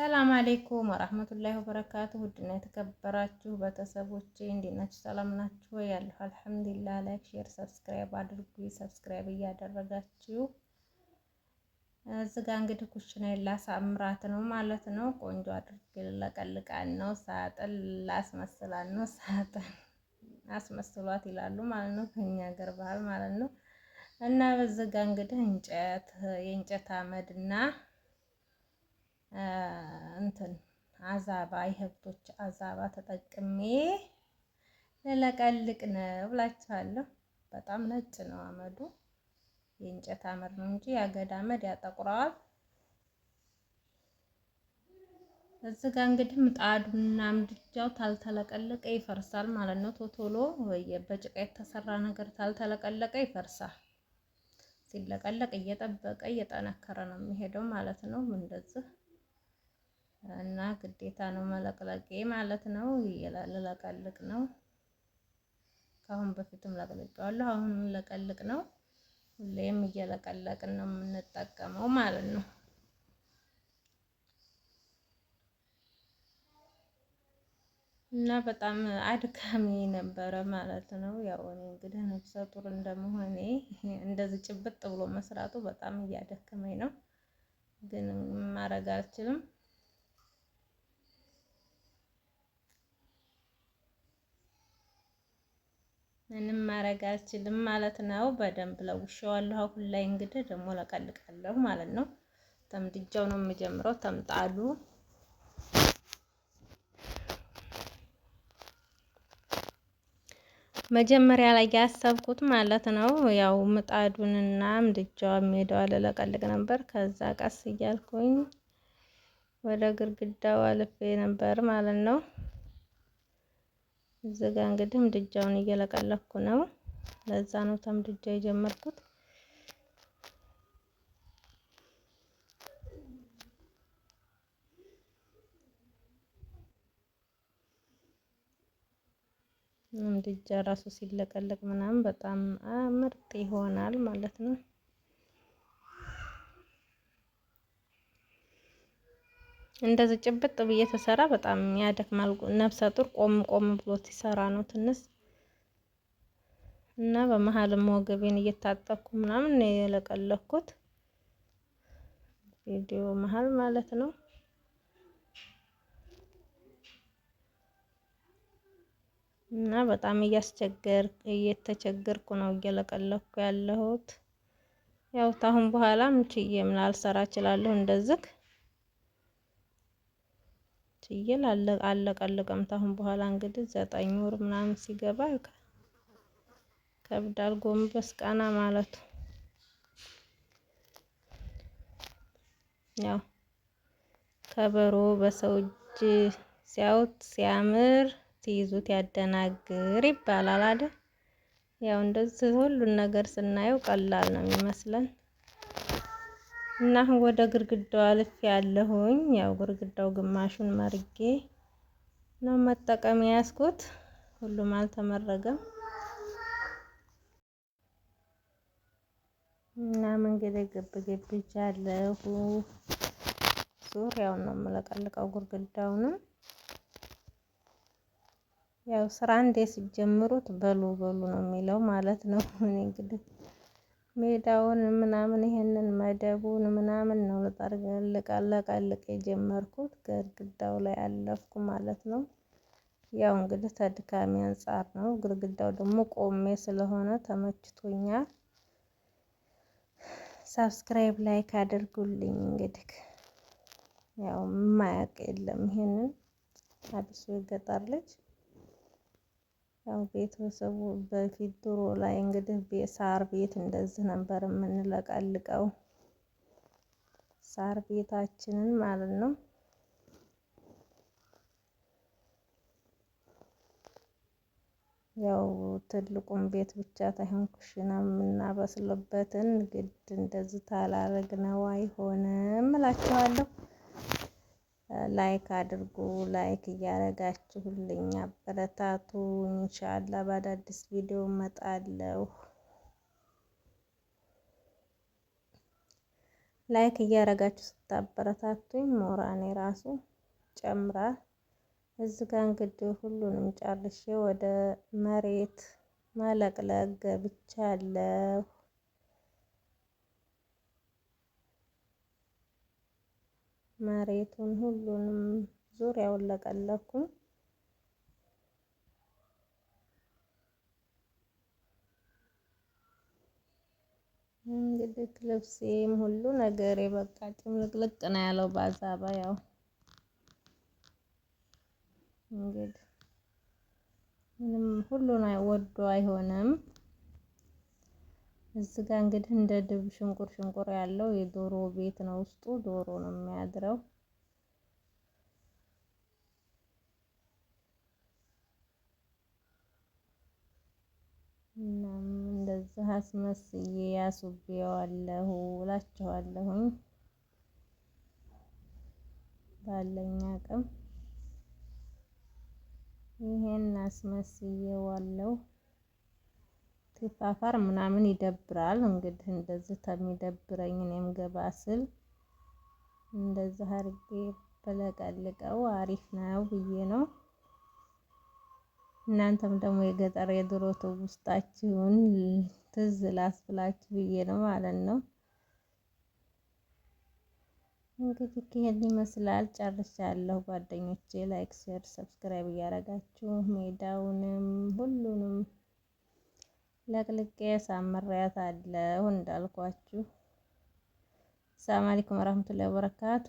ሰላም አለይኩም ወራህመቱላሂ ወበረካቱ። ውድና የተከበራችሁ ቤተሰቦቼ እንዴት ናችሁ? ሰላም ናችሁ ወይ? ያለሁ አልሐምዱሊላህ። ላይክ፣ ሼር፣ ሰብስክራይብ አድርጉ። ሰብስክራይብ እያደረጋችሁ እዚህ ጋር እንግዲህ ኩሽናዬን ላሳምራት ነው ማለት ነው። ቆንጆ አድርጌ ለቀልቃን ነው። ሳጥን ላስመስላን ነው። ሳጥን አስመስሏት ይላሉ ማለት ነው፣ ከኛ ሀገር ባህል ማለት ነው። እና በዚህ ጋር እንግዲህ የእንጨት አመድና እንትን አዛባ የህብቶች አዛባ ተጠቅሜ ለለቀልቅ ነው ብላችኋለሁ። በጣም ነጭ ነው አመዱ፣ የእንጨት አመድ ነው እንጂ የአገዳ አመድ ያጠቁረዋል። እዚህ ጋር እንግዲህ ምጣዱና ምድጃው ታልተለቀለቀ ይፈርሳል ማለት ነው። ቶቶሎ በጭቃ የተሰራ ነገር ታልተለቀለቀ ይፈርሳል። ሲለቀለቅ እየጠበቀ እየጠነከረ ነው የሚሄደው ማለት ነው። እንደዚህ እና ግዴታ ነው መለቅለቄ ማለት ነው። ልለቀልቅ ነው። ከአሁን በፊትም ለቅልቄዋለሁ፣ አሁን ለቀልቅ ነው። ሁሌም እየለቀለቅን ነው የምንጠቀመው ማለት ነው። እና በጣም አድካሚ ነበረ ማለት ነው። ያው እኔ እንግዲህ ነፍሰ ጡር እንደመሆኔ እንደዚህ ጭብጥ ብሎ መስራቱ በጣም እያደከመኝ ነው፣ ግን ማድረግ አልችልም። ምንም ማድረግ አልችልም ማለት ነው። በደንብ ለውሼዋለሁ። አሁን ላይ እንግዲህ ደግሞ ለቀልቃለሁ ማለት ነው። ተምድጃው ነው የምጀምረው፣ ተምጣዱ መጀመሪያ ላይ ያሰብኩት ማለት ነው። ያው ምጣዱንና ምድጃው ሜዳው ለቀልቅ ነበር። ከዛ ቀስ እያልኩኝ ወደ ግድግዳው አልፌ ነበር ማለት ነው። እዚህ ጋ እንግዲህ ምድጃውን እየለቀለኩ ነው። ለዛ ነው ተምድጃ የጀመርኩት። ምድጃ ራሱ ሲለቀለቅ ምናምን በጣም ምርጥ ይሆናል ማለት ነው። እንደዚህ ጭብጥ ብዬ ተሰራ በጣም ያደክማል። ነፍሰ ጡር ቆም ቆም ብሎ ሲሰራ ነው ትንሽ እና በመሀልም ወገቤን እየታጠብኩ ምናምን ነው የለቀለኩት፣ ቪዲዮ መሀል ማለት ነው። እና በጣም እየተቸገርኩ ነው እየለቀለኩ ያለሁት። ያው ታሁን በኋላ ችዬም ላልሰራ እችላለሁ። እንደዚህ ችዬ አለቀልቅም። ታሁን በኋላ እንግዲህ 9 ወር ምናምን ሲገባ ከብዳል ጎንበስ ቀና ማለቱ። ያው ከበሮ በሰው እጅ ሲያዩት ሲያምር ሲይዙት ያደናግር ይባላል አይደል? ያው እንደዚህ ሁሉን ነገር ስናየው ቀላል ነው የሚመስለን እና አሁን ወደ ግድግዳው አልፌ ያለሁኝ። ያው ግድግዳው ግማሹን መርጌ ነው መጠቀም ያስኩት፣ ሁሉም አልተመረገም እና መንገድ ግብ ይቻለሁ። ዙሪያውን ነው የምለቀልቀው ግድግዳውንም። ያው ስራ እንዴ ሲጀምሩት በሉ በሉ ነው የሚለው ማለት ነው። እኔ እንግዲህ ሜዳውን ምናምን ይሄንን መደቡን ምናምን ነው ለቀልቅ የጀመርኩት፣ ግድግዳው ላይ አለፍኩ ማለት ነው። ያው እንግዲህ ተድካሚ አንፃር ነው። ግድግዳው ደግሞ ቆሜ ስለሆነ ተመችቶኛል። ሰብስክራይብ ላይክ አድርጉልኝ። እንግዲህ ያው ማያውቅ የለም ይሄንን አዲሱ የገጠር ልጅ። ያው ቤተሰቡ በፊት ድሮ ላይ እንግዲህ ሳር ቤት እንደዚህ ነበር የምንለቀልቀው፣ ሳር ቤታችንን ማለት ነው። ያው ትልቁን ቤት ብቻ ሳይሆን ኩሽና የምናበስልበትን ግድ እንደዚህ ታላረግነው አይሆንም እላችኋለሁ። ላይክ አድርጉ። ላይክ እያደረጋችሁልኝ አበረታቱ። ኢንሻአላህ በአዳዲስ ቪዲዮ እመጣለሁ። ላይክ እያረጋችሁ ስታበረታቱኝ ሞራኔ ራሱ ጨምራል። እዚህ ጋር እንግዲህ ሁሉንም ጨርሼ ወደ መሬት መለቅለቅ ገብቻለሁ። መሬቱን ሁሉንም ዙሪያውን ለቀለኩኝ። እንግዲህ ልብሴም ሁሉ ነገሬ በቃ ጭምልቅልቅ ነው ያለው ባዛባ። ያው እንግዲህ ምንም ሁሉን ወዶ አይሆንም። እዚህ ጋር እንግዲህ እንደ ድብ ሽንቁር ሽንቁር ያለው የዶሮ ቤት ነው። ውስጡ ዶሮ ነው የሚያድረው። እናም እንደዚህ አስመስዬ ያሱቤዋለሁ እላችኋለሁኝ ባለኝ አቅም ይሄን አስመስዬዋለሁ። ሲፋፋር ምናምን ይደብራል። እንግዲህ እንደዚህ ከሚደብረኝ እኔም ገባ ስል እንደዚህ አድርጌ በለቀልቀው አሪፍ ነው ብዬ ነው። እናንተም ደግሞ የገጠር የድሮ ትውስታችሁን ትዝ ላስብላችሁ ብዬ ነው ማለት ነው። እንግዲህ ይሄን ይመስላል። ጨርሻለሁ ጓደኞቼ። ላይክ፣ ሼር፣ ሰብስክራይብ እያደረጋችሁ ሜዳውንም ሁሉንም ለቅልቄ ሳምሬያታለሁ እንዳልኳችሁ። ሰላም አለይኩም ወራህመቱላሂ ወበረካቱ።